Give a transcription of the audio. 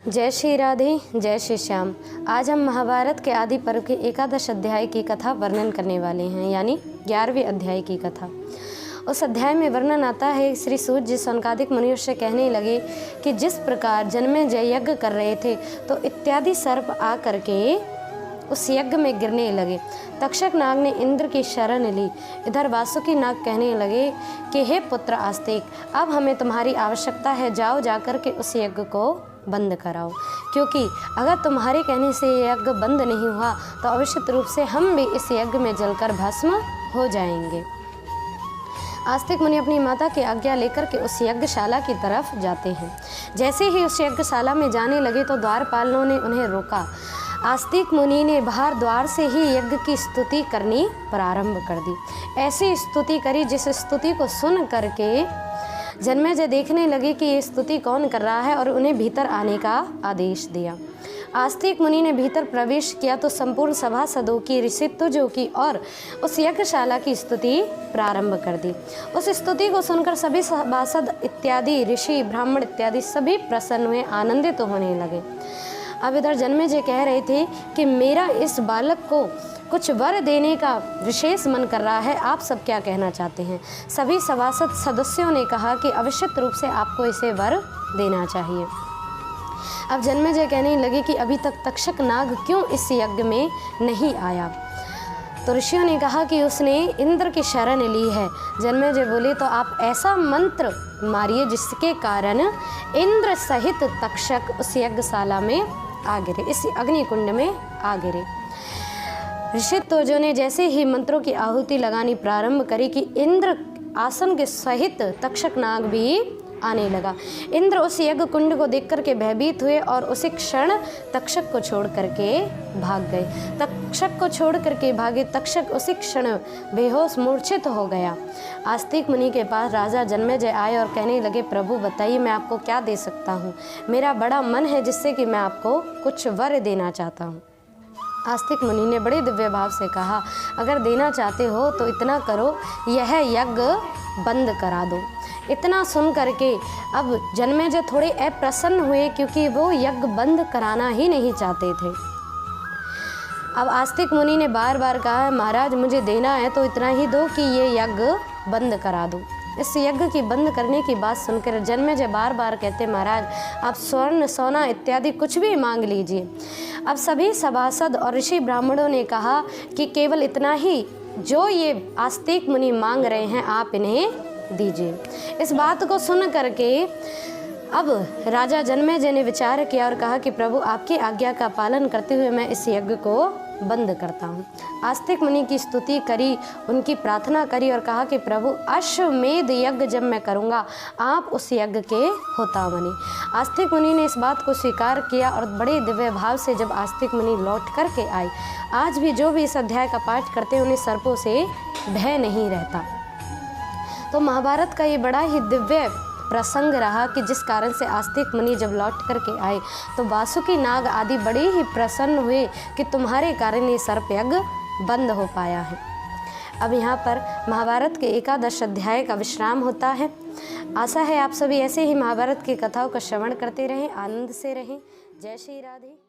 जय श्री राधे, जय श्री श्याम। आज हम महाभारत के आदि पर्व के एकादश अध्याय की कथा वर्णन करने वाले हैं, यानी 11वें अध्याय की कथा। उस अध्याय में वर्णन आता है, श्री सूत जी सौनकादिक मुनियों से कहने लगे कि जिस प्रकार जन्मेजय यज्ञ कर रहे थे तो इत्यादि सर्प आ करके उस यज्ञ में गिरने लगे। तक्षक नाग ने इंद्र की शरण ली। इधर वासुकी नाग कहने लगे कि हे पुत्र आस्तिक, अब हमें तुम्हारी आवश्यकता है, जाओ जाकर के उस यज्ञ को बंद कराओ, क्योंकि अगर तुम्हारे कहने से यज्ञ बंद नहीं हुआ तो अवश्य रूप से हम भी इस यज्ञ में जलकर भस्म हो जाएंगे। आस्तिक मुनि अपनी माता की आज्ञा लेकर के उस यज्ञशाला की तरफ जाते हैं। जैसे ही उस यज्ञशाला में जाने लगे तो द्वारपालों ने उन्हें रोका। आस्तिक मुनि ने बाहर द्वार से ही यज्ञ की स्तुति करनी प्रारंभ कर दी। ऐसी स्तुति करी जिस स्तुति को सुन करके जन्मेजय देखने लगे कि ये स्तुति कौन कर रहा है और उन्हें भीतर आने का आदेश दिया। आस्तिक मुनि ने भीतर प्रवेश किया तो संपूर्ण सभासदों की, ऋषित्वजों की और उस यज्ञशाला की स्तुति प्रारंभ कर दी। उस स्तुति को सुनकर सभी सभासद इत्यादि, ऋषि, ब्राह्मण इत्यादि सभी प्रसन्न हुए, आनंदित तो होने लगे। अब इधर जन्मेजय कह रहे थे कि मेरा इस बालक को कुछ वर देने का विशेष मन कर रहा है, आप सब क्या कहना चाहते हैं? सभी सभासद सदस्यों ने कहा कि अवश्य रूप से आपको इसे वर देना चाहिए। अब जन्मेजय कहने लगे कि अभी तक तक्षक नाग क्यों इस यज्ञ में नहीं आया? तो ऋषियों ने कहा कि उसने इंद्र की शरण ली है। जन्मेजय बोले तो आप ऐसा मंत्र मारिए जिसके कारण इंद्र सहित तक्षक उस यज्ञशाला में आ गिरे, इस अग्निकुंड में आ गिरे। ऋषित्वजों ने जैसे ही मंत्रों की आहुति लगानी प्रारंभ करी कि इंद्र आसन के सहित तक्षक नाग भी आने लगा। इंद्र उस यज्ञ कुंड को देख करके भयभीत हुए और उसी क्षण तक्षक को छोड़ करके भाग गए। तक्षक को छोड़ करके भागे तक्षक उसी क्षण बेहोश मूर्छित हो गया। आस्तिक मुनि के पास राजा जन्मेजय आए और कहने लगे, प्रभु बताइए मैं आपको क्या दे सकता हूँ? मेरा बड़ा मन है जिससे कि मैं आपको कुछ वर देना चाहता हूँ। आस्तिक मुनि ने बड़े दिव्य भाव से कहा, अगर देना चाहते हो तो इतना करो, यह यज्ञ बंद करा दो। इतना सुन करके अब जन्मेजय थोड़े अप्रसन्न हुए, क्योंकि वो यज्ञ बंद कराना ही नहीं चाहते थे। अब आस्तिक मुनि ने बार बार कहा, महाराज मुझे देना है तो इतना ही दो कि ये यज्ञ बंद करा दो। इस यज्ञ की बंद करने की बात सुनकर जन्मेजय बार बार कहते, महाराज आप स्वर्ण, सोना इत्यादि कुछ भी मांग लीजिए। अब सभी सभासद और ऋषि ब्राह्मणों ने कहा कि केवल इतना ही, जो ये आस्तिक मुनि मांग रहे हैं आप इन्हें दीजिए। इस बात को सुन करके अब राजा जन्मेजय ने विचार किया और कहा कि प्रभु आपकी आज्ञा का पालन करते हुए मैं इस यज्ञ को बंद करता हूँ। आस्तिक मुनि की स्तुति करी, उनकी प्रार्थना करी और कहा कि प्रभु अश्वमेध यज्ञ जब मैं करूँगा आप उस यज्ञ के होता बने। आस्तिक मुनि ने इस बात को स्वीकार किया और बड़े दिव्य भाव से जब आस्तिक मुनि लौट करके आए, आज भी जो भी इस अध्याय का पाठ करते हैं उन्हें सर्पों से भय नहीं रहता। तो महाभारत का ये बड़ा ही दिव्य प्रसंग रहा कि जिस कारण से आस्तिक मुनि जब लौट करके आए तो वासुकी नाग आदि बड़े ही प्रसन्न हुए कि तुम्हारे कारण ये सर्प यज्ञ बंद हो पाया है। अब यहाँ पर महाभारत के एकादश अध्याय का विश्राम होता है। आशा है आप सभी ऐसे ही महाभारत की कथाओं का श्रवण करते रहें, आनंद से रहें। जय श्री राधे।